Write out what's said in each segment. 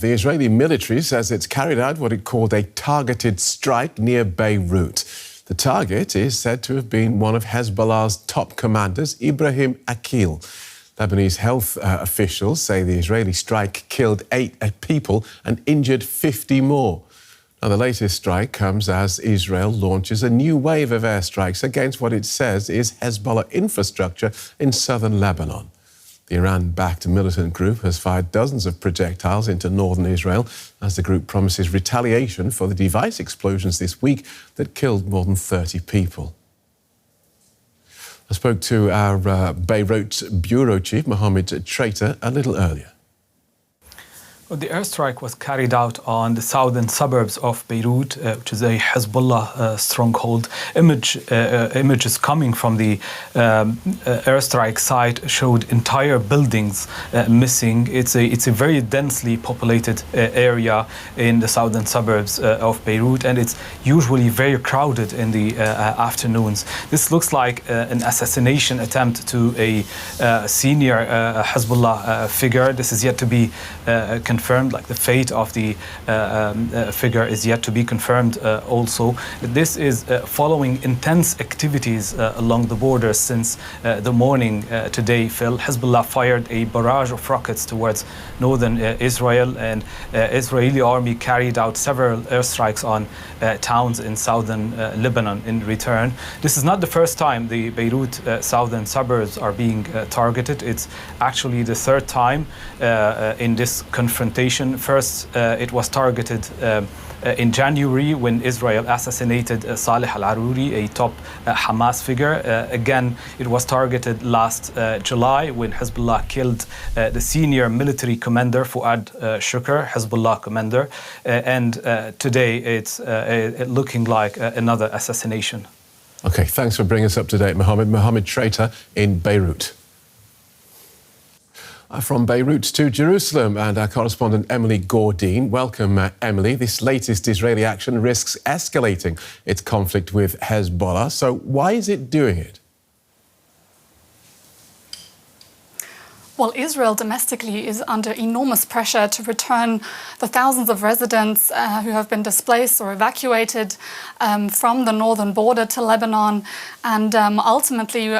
The Israeli military says it's carried out what it called a targeted strike near Beirut. The target is said to have been one of Hezbollah's top commanders, Ibrahim Aqil. Lebanese health officials say the Israeli strike killed 8 people and injured 50 more. Now, the latest strike comes as Israel launches a new wave of airstrikes against what it says is Hezbollah infrastructure in southern Lebanon. The Iran-backed militant group has fired dozens of projectiles into northern Israel as the group promises retaliation for the device explosions this week that killed more than 30 people. I spoke to our Beirut bureau chief, Mohamad, Shreyteh, a little earlier. Well, the airstrike was carried out on the southern suburbs of Beirut, which is a Hezbollah stronghold. Images coming from the airstrike site showed entire buildings missing. It's a very densely populated area in the southern suburbs of Beirut, and it's usually very crowded in the afternoons. This looks like an assassination attempt to a senior Hezbollah figure. This is yet to be confirmed, like the fate of the figure is yet to be confirmed also. This is following intense activities along the border since the morning today, Phil. Hezbollah fired a barrage of rockets towards northern Israel, and Israeli army carried out several airstrikes on towns in southern Lebanon in return. This is not the first time the Beirut southern suburbs are being targeted. It's actually the third time in this confrontation. First, it was targeted in January when Israel assassinated Saleh al-Aruri, a top Hamas figure. Again, it was targeted last July when Hezbollah killed the senior military commander, Fuad Shukr, Hezbollah commander. And today it's looking like another assassination. OK, thanks for bringing us up to date, Mohamad. Mohamad Shreyteh in Beirut. From Beirut to Jerusalem, and our correspondent Emily Gordine. Welcome, Emily. This latest Israeli action risks escalating its conflict with Hezbollah. So why is it doing it? Well, Israel domestically is under enormous pressure to return the thousands of residents who have been displaced or evacuated from the northern border to Lebanon. And ultimately,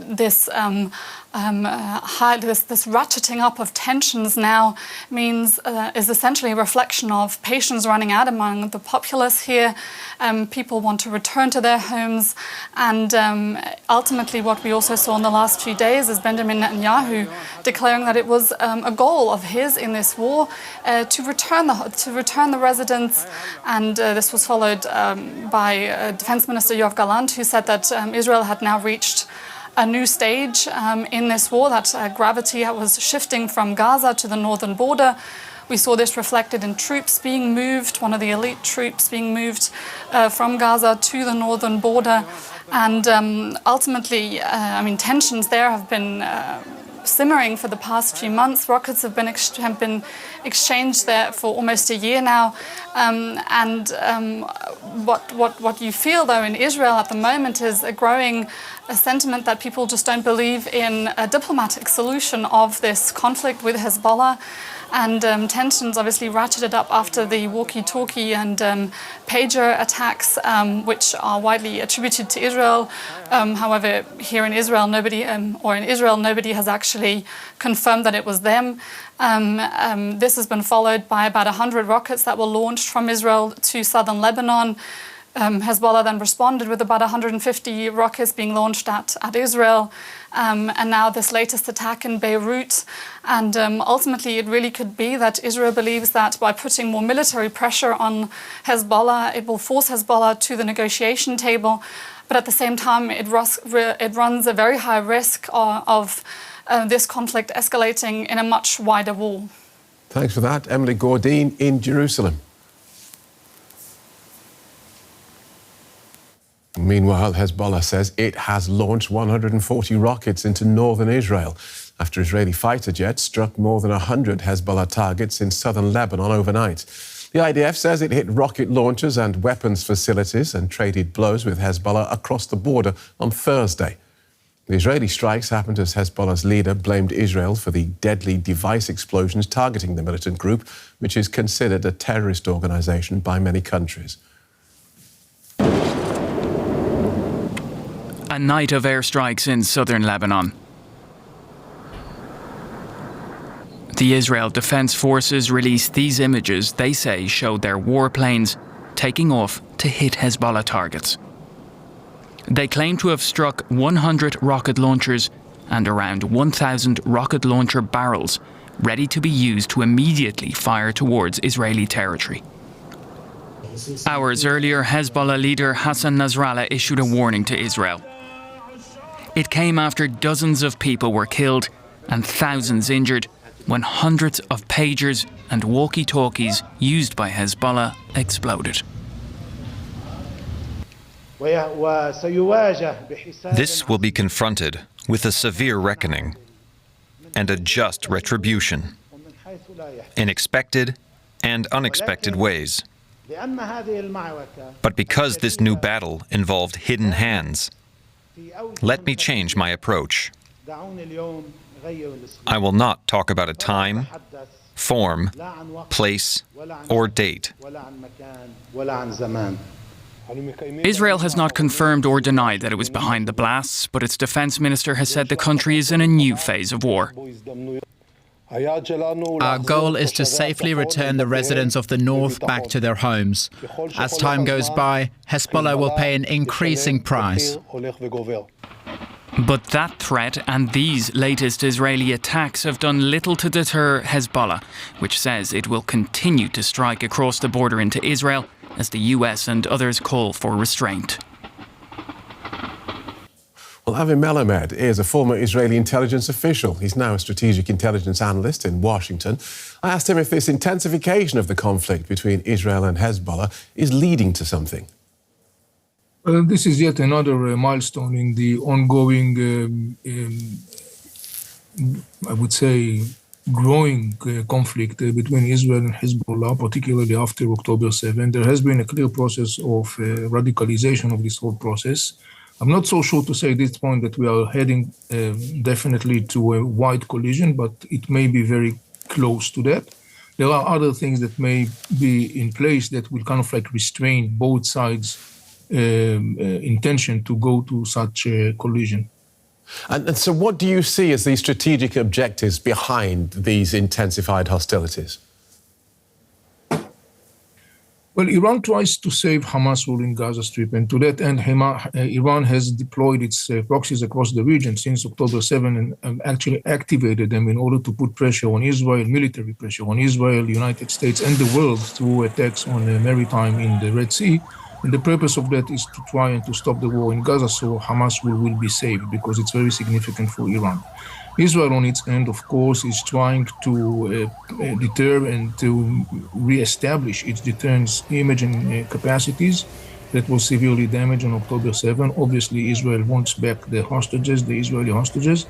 this ratcheting up of tensions now is essentially a reflection of patience running out among the populace here. People want to return to their homes, and ultimately what we also saw in the last few days is Benjamin Netanyahu declaring that it was a goal of his in this war to return the residents, and this was followed by Defense Minister Yoav Gallant, who said that Israel had now reached a new stage in this war, that gravity was shifting from Gaza to the northern border. We saw this reflected in troops being moved, one of the elite troops being moved from Gaza to the northern border. And ultimately, tensions there have been simmering for the past few months. Rockets have been exchanged there for almost a year now. What you feel, though, in Israel at the moment is a growing sentiment that people just don't believe in a diplomatic solution of this conflict with Hezbollah. And tensions obviously ratcheted up after the walkie-talkie and pager attacks, which are widely attributed to Israel. However, here in Israel, nobody has actually confirmed that it was them. This has been followed by about 100 rockets that were launched from Israel to southern Lebanon. Hezbollah then responded with about 150 rockets being launched at Israel. And now this latest attack in Beirut. And ultimately, it really could be that Israel believes that by putting more military pressure on Hezbollah, it will force Hezbollah to the negotiation table. But at the same time, it runs a very high risk of this conflict escalating in a much wider war. Thanks for that, Emily Gordine in Jerusalem. Meanwhile, Hezbollah says it has launched 140 rockets into northern Israel after Israeli fighter jets struck more than 100 Hezbollah targets in southern Lebanon overnight. The IDF says it hit rocket launchers and weapons facilities and traded blows with Hezbollah across the border on Thursday. The Israeli strikes happened as Hezbollah's leader blamed Israel for the deadly device explosions targeting the militant group, which is considered a terrorist organisation by many countries. A night of airstrikes in southern Lebanon. The Israel Defense Forces released these images they say showed their warplanes taking off to hit Hezbollah targets. They claim to have struck 100 rocket launchers and around 1,000 rocket launcher barrels ready to be used to immediately fire towards Israeli territory. Hours earlier, Hezbollah leader Hassan Nasrallah issued a warning to Israel. It came after dozens of people were killed and thousands injured when hundreds of pagers and walkie-talkies used by Hezbollah exploded. This will be confronted with a severe reckoning and a just retribution in expected and unexpected ways. But because this new battle involved hidden hands, let me change my approach. I will not talk about a time, form, place, or date. Israel has not confirmed or denied that it was behind the blasts, but its defense minister has said the country is in a new phase of war. Our goal is to safely return the residents of the north back to their homes. As time goes by, Hezbollah will pay an increasing price. But that threat and these latest Israeli attacks have done little to deter Hezbollah, which says it will continue to strike across the border into Israel as the US and others call for restraint. Well, Avi Melamed is a former Israeli intelligence official. He's now a strategic intelligence analyst in Washington. I asked him if this intensification of the conflict between Israel and Hezbollah is leading to something. This is yet another milestone in the ongoing, I would say, growing conflict between Israel and Hezbollah, particularly after October 7. There has been a clear process of radicalization of this whole process. I'm not so sure to say at this point that we are heading definitely to a wide collision, but it may be very close to that. There are other things that may be in place that will kind of like restrain both sides' intention to go to such a collision. And so what do you see as the strategic objectives behind these intensified hostilities? Well, Iran tries to save Hamas rule in Gaza Strip, and to that end, Iran has deployed its proxies across the region since October 7 and actually activated them in order to put pressure on Israel, military pressure on Israel, the United States, and the world through attacks on maritime in the Red Sea. And the purpose of that is to try and to stop the war in Gaza so Hamas will be saved, because it's very significant for Iran. Israel, on its end, of course, is trying to deter and to re-establish its deterrence image and capacities that was severely damaged on October 7. Obviously, Israel wants back the hostages, the Israeli hostages.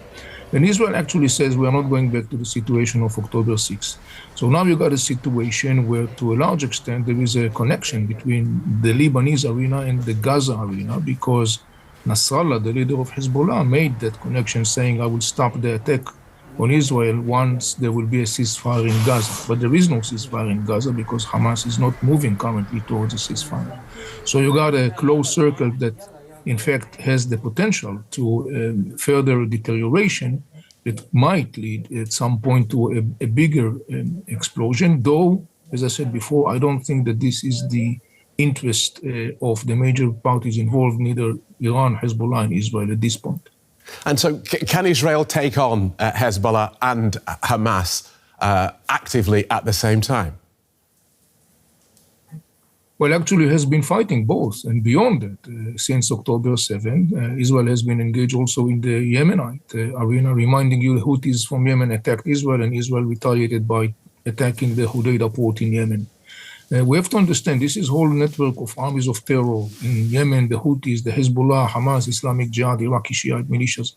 And Israel actually says we are not going back to the situation of October 6. So now you've got a situation where, to a large extent, there is a connection between the Lebanese arena and the Gaza arena, because Nasrallah, the leader of Hezbollah, made that connection, saying, I will stop the attack on Israel once there will be a ceasefire in Gaza. But there is no ceasefire in Gaza because Hamas is not moving currently towards a ceasefire. So you got a closed circle that, in fact, has the potential to further deterioration that might lead at some point to a bigger explosion. Though, as I said before, I don't think that this is the interest of the major parties involved, neither Iran, Hezbollah, and Israel at this point. And so can Israel take on Hezbollah and Hamas actively at the same time? Well, actually, has been fighting both and beyond that since October 7. Israel has been engaged also in the Yemenite arena, reminding you the Houthis from Yemen attacked Israel, and Israel retaliated by attacking the Hodeidah port in Yemen. We have to understand this is a whole network of armies of terror in Yemen, the Houthis, the Hezbollah, Hamas, Islamic Jihad, Iraqi Shiite militias.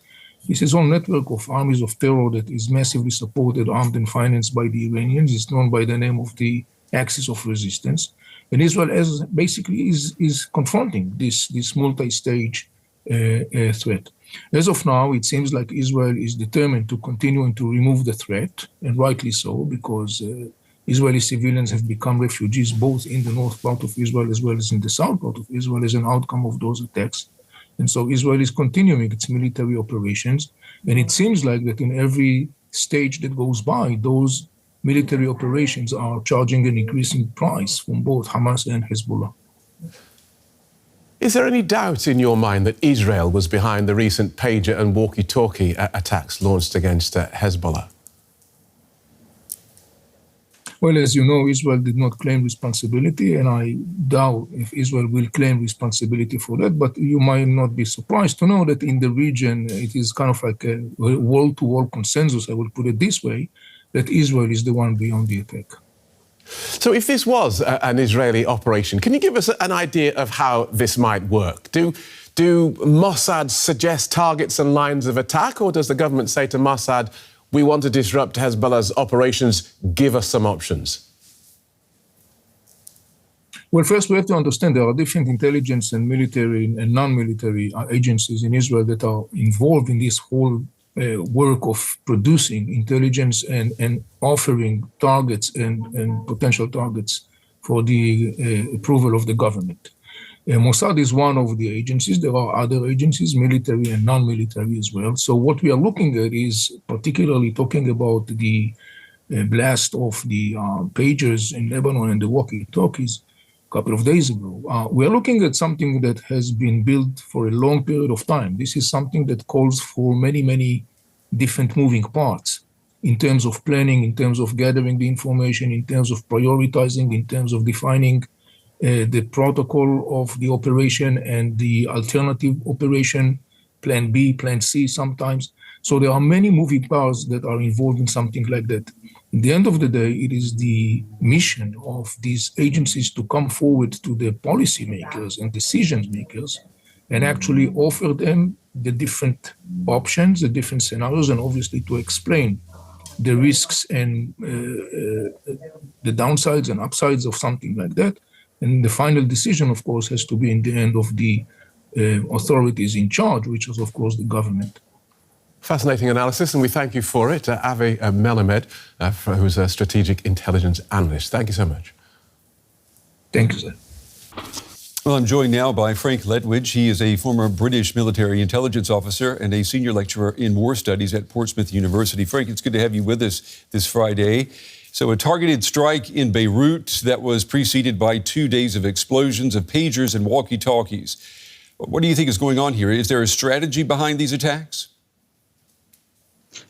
This is a whole network of armies of terror that is massively supported, armed, and financed by the Iranians. It's known by the name of the Axis of Resistance. And Israel basically is confronting this multi-stage threat. As of now, it seems like Israel is determined to continue to remove the threat, and rightly so, because Israeli civilians have become refugees both in the north part of Israel as well as in the south part of Israel as an outcome of those attacks. And so Israel is continuing its military operations, and it seems like that in every stage that goes by, those military operations are charging an increasing price from both Hamas and Hezbollah. Is there any doubt in your mind that Israel was behind the recent pager and walkie-talkie attacks launched against Hezbollah? Well, as you know, Israel did not claim responsibility, and I doubt if Israel will claim responsibility for that. But you might not be surprised to know that in the region, it is kind of like a wall-to-wall consensus, I will put it this way, that Israel is the one beyond the attack. So if this was an Israeli operation, can you give us an idea of how this might work? Do Mossad suggest targets and lines of attack, or does the government say to Mossad, we want to disrupt Hezbollah's operations, give us some options? Well, first we have to understand there are different intelligence and military and non-military agencies in Israel that are involved in this whole work of producing intelligence and offering targets and potential targets for the approval of the government. Mossad is one of the agencies. There are other agencies, military and non-military as well. So what we are looking at is particularly talking about the blast of the pagers in Lebanon and the walkie-talkies a couple of days ago. We are looking at something that has been built for a long period of time. This is something that calls for many, many different moving parts in terms of planning, in terms of gathering the information, in terms of prioritizing, in terms of defining the protocol of the operation and the alternative operation, plan B, plan C sometimes. So there are many moving parts that are involved in something like that. At the end of the day, it is the mission of these agencies to come forward to the policymakers and decision makers and actually offer them the different options, the different scenarios, and obviously to explain the risks and the downsides and upsides of something like that. And the final decision, of course, has to be in the hand of the authorities in charge, which is, of course, the government. Fascinating analysis, and we thank you for it. Avi Melamed, who's a strategic intelligence analyst. Thank you so much. Thank you, sir. Well, I'm joined now by Frank Ledwidge. He is a former British military intelligence officer and a senior lecturer in war studies at Portsmouth University. Frank, it's good to have you with us this Friday. So a targeted strike in Beirut that was preceded by 2 days of explosions of pagers and walkie-talkies. What do you think is going on here? Is there a strategy behind these attacks?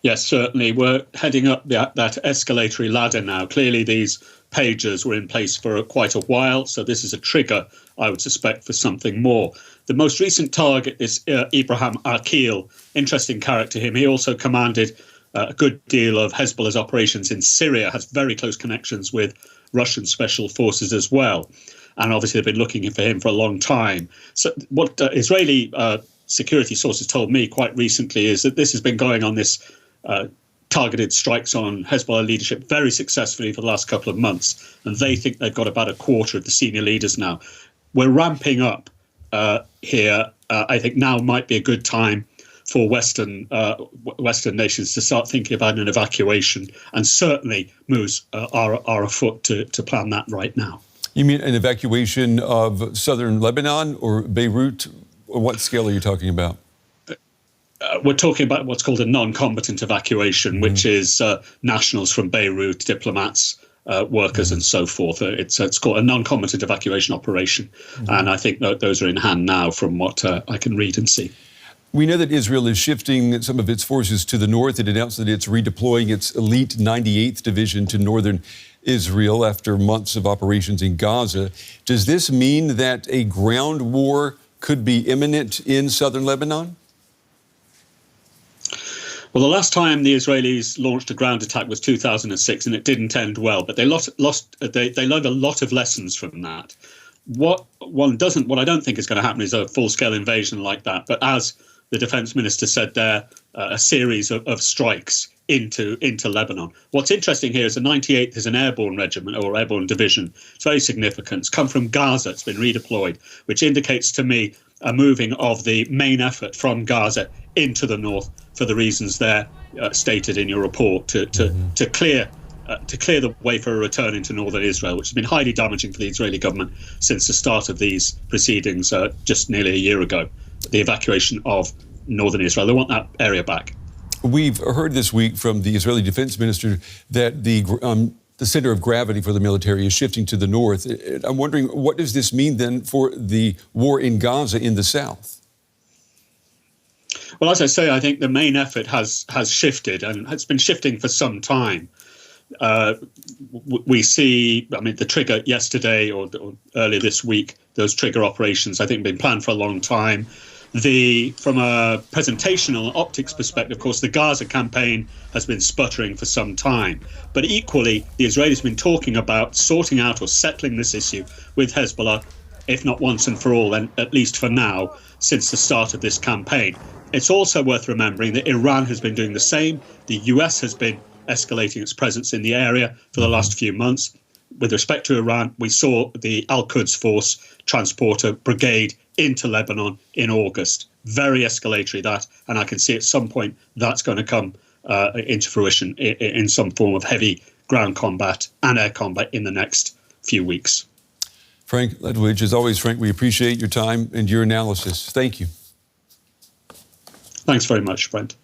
Yes, certainly. We're heading up that escalatory ladder now. Clearly, these pagers were in place for quite a while, so this is a trigger, I would suspect, for something more. The most recent target is Ibrahim Aqil. Interesting character, him. He also commanded a good deal of Hezbollah's operations in Syria, has very close connections with Russian special forces as well. And obviously, they've been looking for him for a long time. So what Israeli security sources told me quite recently is that this has been going on, this targeted strikes on Hezbollah leadership very successfully for the last couple of months. And they think they've got about a quarter of the senior leaders now. We're ramping up here. I think now might be a good time for Western nations to start thinking about an evacuation. And certainly moves are afoot to plan that right now. You mean an evacuation of southern Lebanon or Beirut? Or what scale are you talking about? We're talking about what's called a non-combatant evacuation, which is nationals from Beirut, diplomats, workers, and so forth. It's called a non-combatant evacuation operation. And I think that those are in hand now from what I can read and see. We know that Israel is shifting some of its forces to the north. It announced that it's redeploying its elite 98th Division to northern Israel after months of operations in Gaza. Does this mean that a ground war could be imminent in southern Lebanon? Well, the last time the Israelis launched a ground attack was 2006, and it didn't end well. But they learned a lot of lessons from that. What I don't think is going to happen is a full-scale invasion like that. But as the defense minister said there, a series of strikes into Lebanon. What's interesting here is the 98th is an airborne regiment or airborne division. It's very significant. It's come from Gaza. It's been redeployed, which indicates to me a moving of the main effort from Gaza into the north for the reasons there stated in your report to clear the way for a return into northern Israel, which has been highly damaging for the Israeli government since the start of these proceedings just nearly a year ago. The evacuation of northern Israel. They want that area back. We've heard this week from the Israeli defense minister that the center of gravity for the military is shifting to the north. I'm wondering, what does this mean then for the war in Gaza in the south? Well, as I say, I think the main effort has shifted, and it's been shifting for some time. We see, I mean, the trigger yesterday or earlier this week, those trigger operations, I think, have been planned for a long time. From a presentational optics perspective, of course, the Gaza campaign has been sputtering for some time. But equally, the Israelis have been talking about sorting out or settling this issue with Hezbollah, if not once and for all, then at least for now, since the start of this campaign. It's also worth remembering that Iran has been doing the same. The US has been escalating its presence in the area for the last few months. With respect to Iran, we saw the Al-Quds Force transporter brigade into Lebanon in August. Very escalatory, that, and I can see at some point that's going to come into fruition in some form of heavy ground combat and air combat in the next few weeks. Frank Ledwidge, as always, Frank, we appreciate your time and your analysis. Thank you. Thanks very much, Brent.